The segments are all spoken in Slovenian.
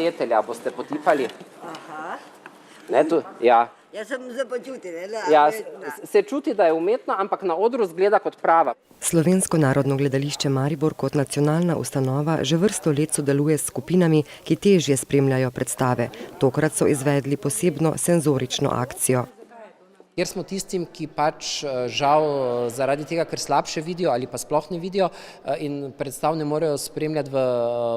detelja boste potipali. Aha. Ne, tu, ja. Jaz sem se počutila. Ja, se čuti, da je umetna, ampak na odru zgleda kot prava. Slovensko narodno gledališče Maribor kot nacionalna ustanova že vrsto let sodeluje s skupinami, ki težje spremljajo predstave. Tokrat so izvedli posebno senzorično akcijo. Ker smo tistim, ki pač žal zaradi tega, ker slabše vidijo ali pa sploh ne vidijo in predstav ne morejo spremljati v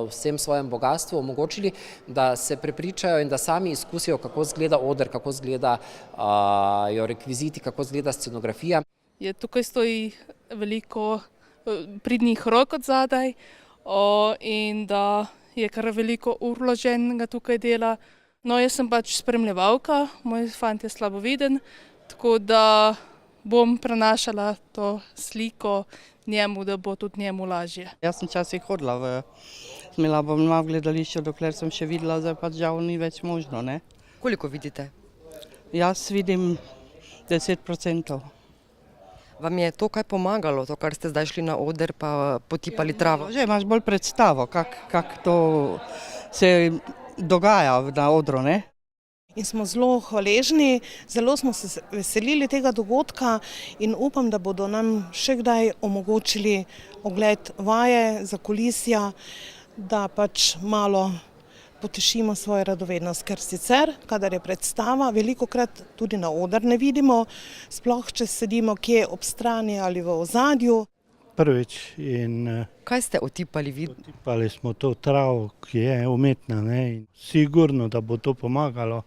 vsem svojem bogastvu, omogočili, da se prepričajo in da sami izkusijo, kako izgleda oder, kako izgledajo rekviziti, kako izgleda scenografija. Tukaj stoji veliko pridnih rok od zadaj in da je kar veliko ur vloženega tukaj dela. No, jaz sem pač spremljevalka, moj fant je slaboviden, tako da bom prenašala to sliko njemu, da bo tudi njemu lažje. Jaz sem včasih hodila smela bom v gledališče, dokler sem še videla, zdaj pač žal ni več možno. Ne? Koliko vidite? Jaz vidim 10%. Vam je to kaj pomagalo, to, kar ste zdaj šli na oder pa potipali travo? Že imaš bolj predstavo, kako to se dogaja na odru, ne? In smo zelo hvaležni, zelo smo se veselili tega dogodka in upam, da bodo nam še kdaj omogočili ogled vaje, zakulisja, da pač malo potešimo svojo radovednost, ker sicer, kadar je predstava, velikokrat tudi na oder ne vidimo, sploh če sedimo kje ob strani ali v ozadju. Prvič in kaj ste otipali vi? otipali smo to travo, ki je umetna, ne? Sigurno, da bo to pomagalo,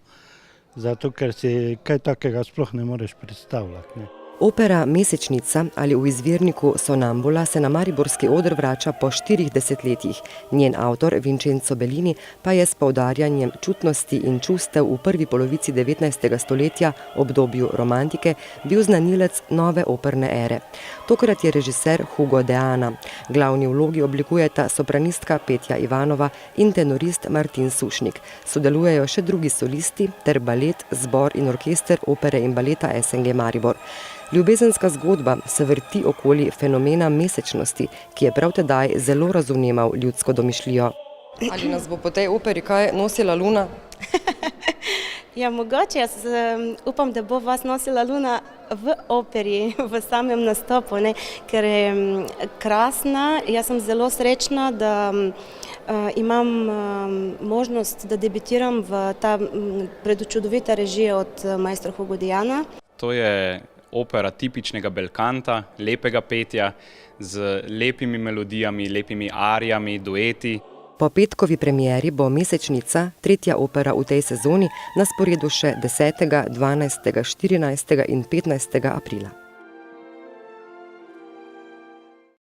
zato ker si kaj takega sploh ne moreš predstavljati. Ne? Opera Mesečnica ali v izvirniku Sonambula se na mariborski oder vrača po 4 desetletjih. Njen avtor Vincenzo Bellini pa je s poudarjanjem čutnosti in čustev v prvi polovici 19. stoletja, obdobju romantike, bil znanilec nove operne ere. Tokrat je režiser Hugo Deana. Glavni vlogi oblikujeta sopranistka Petja Ivanova in tenorist Martin Sušnik. Sodelujejo še drugi solisti ter balet, zbor in orkester opere in baleta SNG Maribor. Ljubezenska zgodba se vrti okoli fenomena mesečnosti, ki je prav tedaj zelo razumeval ljudsko domišljijo. Ali nas bo po tej operi kaj nosila luna? Ja, mogoče. Jaz upam, da bo vas nosila luna v operi, v samem nastopu, ne? Ker je krasna. Jaz sem zelo srečna, da imam možnost, da debitiram v ta predučudovita režija od majstra Hugo Deana. To je opera tipičnega belkanta, lepega petja, z lepimi melodijami, lepimi arijami, dueti. Po petkovi premieri bo Mesečnica, tretja opera v tej sezoni, na sporedu še 10., 12., 14. in 15. aprila.